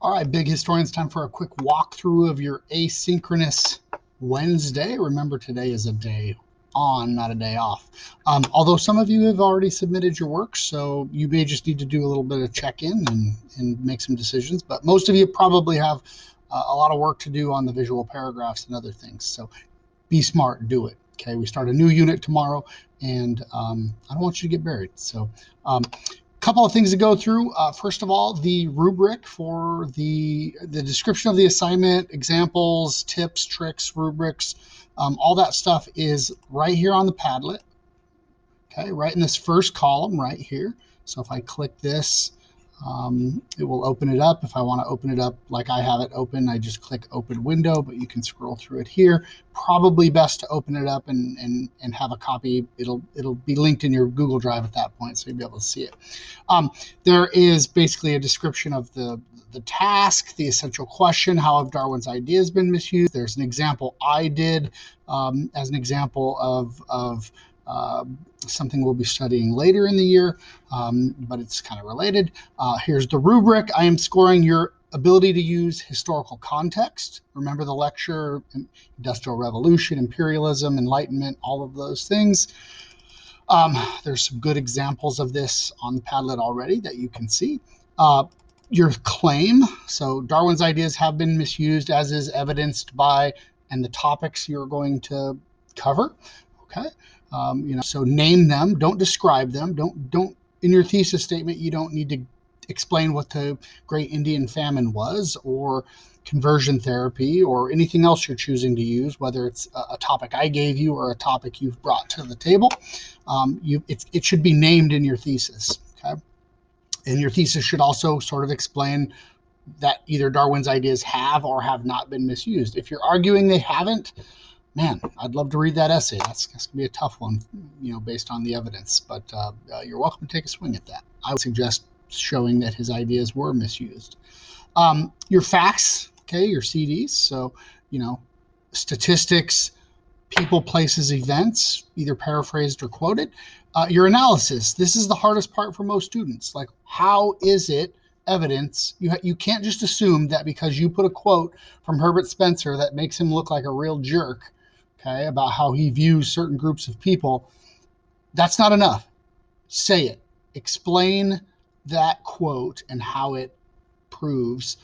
All right, big historians, time for a quick walkthrough of your asynchronous Wednesday. Remember, today is a day on, not a day off. Although some of you have already submitted your work, so you may just need to do a little bit of check-in and make some decisions. But most of you probably have a lot of work to do on the visual paragraphs and other things. So be smart, do it. Okay, we start a new unit tomorrow, and I don't want you to get buried. So couple of things to go through. First of all, the rubric for the description of the assignment, examples, tips, tricks, rubrics, all that stuff is right here on the Padlet. Okay, right in this first column right here. So if I click this, it will open it up. If I want to open it up like I have it open, I just click open window, but you can scroll through it here. Probably best to open it up and have a copy. It'll be linked in your Google Drive at that point, so you'll be able to see it. There is basically a description of the task, the essential question, how have Darwin's ideas been misused. There's an example I did as an example of something we'll be studying later in the year, but it's kind of related. Here's the rubric. I am scoring your ability to use historical context. Remember the lecture, Industrial Revolution, imperialism, enlightenment, all of those things. There's some good examples of this on the Padlet already that you can see. Your claim, so Darwin's ideas have been misused as is evidenced by, and the topics you're going to cover, okay? So name them, don't describe them, don't in your thesis statement, you don't need to explain what the Great Indian Famine was or conversion therapy or anything else you're choosing to use, whether it's a topic I gave you or a topic you've brought to the table. It should be named in your thesis, okay? And your thesis should also sort of explain that either Darwin's ideas have or have not been misused. If you're arguing they haven't, man, I'd love to read that essay. That's going to be a tough one, based on the evidence. But you're welcome to take a swing at that. I would suggest showing that his ideas were misused. Your facts, okay, your CDs. So, statistics, people, places, events, either paraphrased or quoted. Your analysis. This is the hardest part for most students. Like, how is it evidence? You can't just assume that because you put a quote from Herbert Spencer that makes him look like a real jerk, okay, about how he views certain groups of people. That's not enough. Say it. Explain that quote and how it proves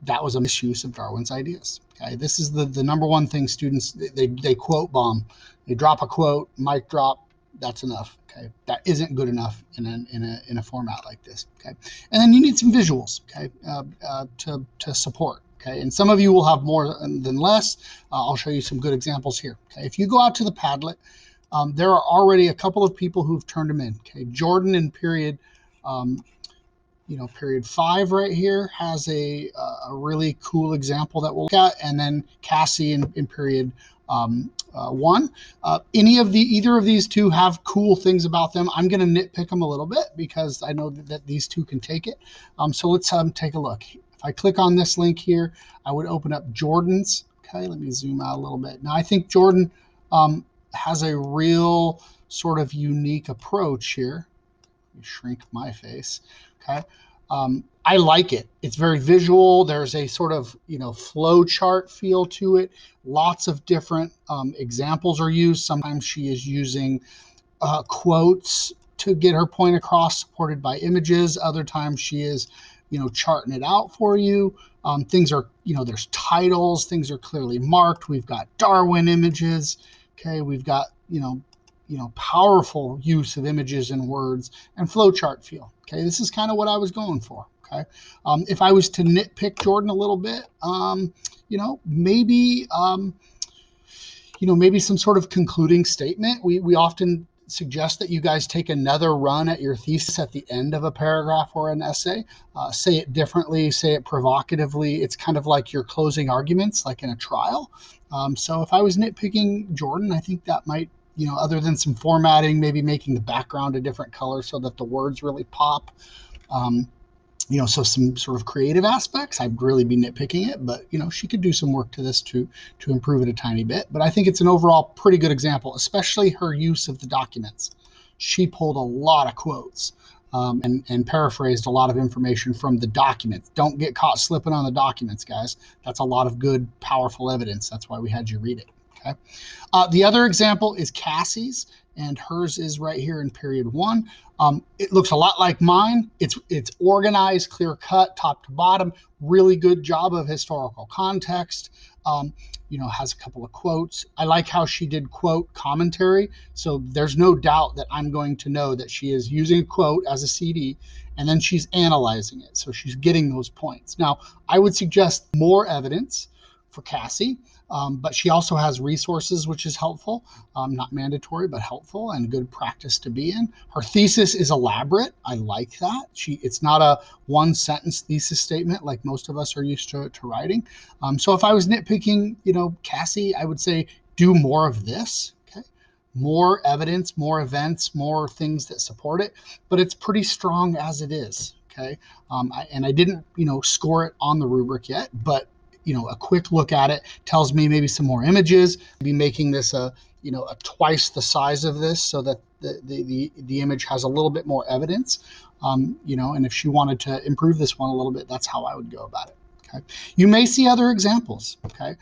that was a misuse of Darwin's ideas. Okay, this is the number one thing students, they quote bomb. They drop a quote, mic drop. That's enough. Okay, that isn't good enough in a format like this. Okay, and then you need some visuals. Okay, to support. Okay, and some of you will have more than less. I'll show you some good examples here. Okay, if you go out to the Padlet, there are already a couple of people who've turned them in. Okay, Jordan in period period 5 right here has a really cool example that we'll look at, and then Cassie in period 1. Either of these two have cool things about them. I'm going to nitpick them a little bit because I know that these two can take it. So let's take a look. If I click on this link here, I would open up Jordan's. Okay, let me zoom out a little bit. Now I think Jordan has a real sort of unique approach here. Let me shrink my face. Okay. I like it. It's very visual. There's a sort of, flow chart feel to it. Lots of different examples are used. Sometimes she is using quotes to get her point across, supported by images. Other times she is, charting it out for you. Things are, there's titles. Things are clearly marked. We've got Darwin images. Okay. We've got, powerful use of images and words and flowchart feel. Okay, this is kind of what I was going for. Okay, if I was to nitpick Jordan a little bit, maybe some sort of concluding statement. We often suggest that you guys take another run at your thesis at the end of a paragraph or an essay. Say it differently, say it provocatively. It's kind of like your closing arguments, like in a trial. So if I was nitpicking Jordan, I think that might, other than some formatting, maybe making the background a different color so that the words really pop. So some sort of creative aspects, I'd really be nitpicking it, but she could do some work to this to improve it a tiny bit. But I think it's an overall pretty good example, especially her use of the documents. She pulled a lot of quotes. and paraphrased a lot of information from the documents. Don't get caught slipping on the documents, guys. That's a lot of good, powerful evidence. That's why we had you read it. Okay. The other example is Cassie's, and hers is right here in period 1. It looks a lot like mine. It's organized, clear cut, top to bottom. Really good job of historical context. Has a couple of quotes. I like how she did quote commentary. So there's no doubt that I'm going to know that she is using a quote as a CD, and then she's analyzing it. So she's getting those points. Now, I would suggest more evidence for Cassie. But she also has resources, which is helpful, not mandatory, but helpful and good practice to be in. Her thesis is elaborate. I like that. It's not a one sentence thesis statement like most of us are used to writing. So if I was nitpicking, Cassie, I would say do more of this. Okay. More evidence, more events, more things that support it, but it's pretty strong as it is. Okay. I didn't, score it on the rubric yet, but a quick look at it tells me maybe some more images, maybe making this a twice the size of this so that the image has a little bit more evidence. And if she wanted to improve this one a little bit, that's how I would go about it. Okay. You may see other examples. Okay.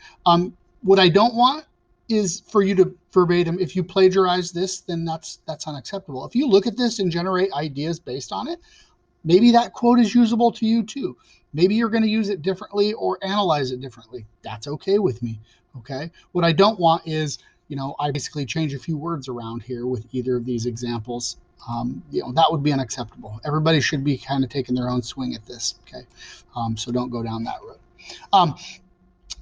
What I don't want is for you to verbatim, if you plagiarize this, then that's unacceptable. If you look at this and generate ideas based on it, maybe that quote is usable to you too. Maybe you're going to use it differently or analyze it differently. That's okay with me. Okay. What I don't want is, I basically change a few words around here with either of these examples. That would be unacceptable. Everybody should be kind of taking their own swing at this. Okay. So don't go down that road.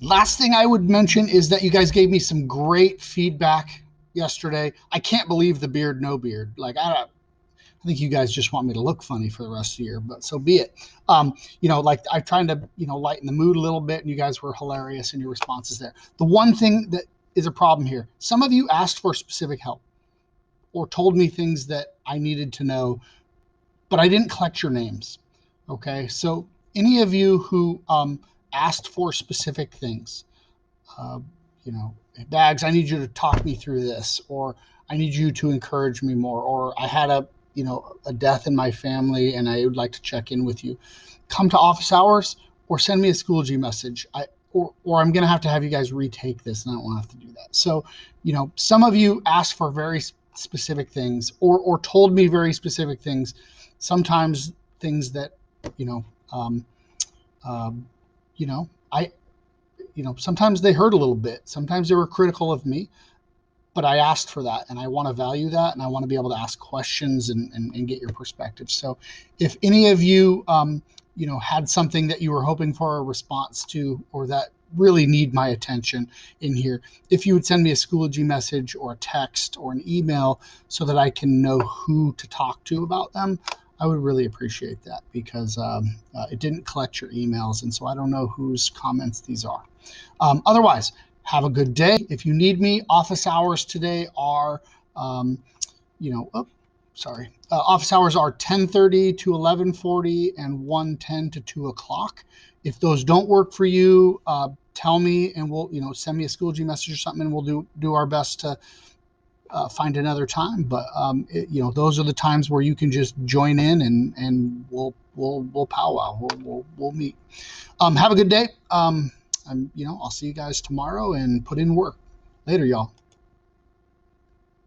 Last thing I would mention is that you guys gave me some great feedback yesterday. I can't believe the beard, no beard. I think you guys just want me to look funny for the rest of the year, but so be it. I'm trying to, lighten the mood a little bit, and you guys were hilarious in your responses there. The one thing that is a problem here, some of you asked for specific help or told me things that I needed to know, but I didn't collect your names. Okay. So any of you who asked for specific things, uh, Bags, I need you to talk me through this, or I need you to encourage me more, or I had a death in my family and I would like to check in with you. Come to office hours or send me a Schoology message. Or I'm going to have you guys retake this, and I don't want to have to do that. So, some of you asked for very specific things or told me very specific things, sometimes things that, I, sometimes they hurt a little bit. Sometimes they were critical of me, but I asked for that, and I want to value that, and I want to be able to ask questions and get your perspective. So if any of you, had something that you were hoping for a response to, or that really need my attention in here, if you would send me a Schoology message or a text or an email so that I can know who to talk to about them, I would really appreciate that, because it didn't collect your emails, and so I don't know whose comments these are. Otherwise, have a good day. If you need me, office hours today are, office hours are 10:30 to 11:40 and 1:10 to 2 o'clock. If those don't work for you, tell me, and we'll, send me a Schoology message or something, and we'll do our best to find another time. But those are the times where you can just join in, and we'll powwow. We'll meet. Have a good day. I'll see you guys tomorrow, and put in work. Later, y'all.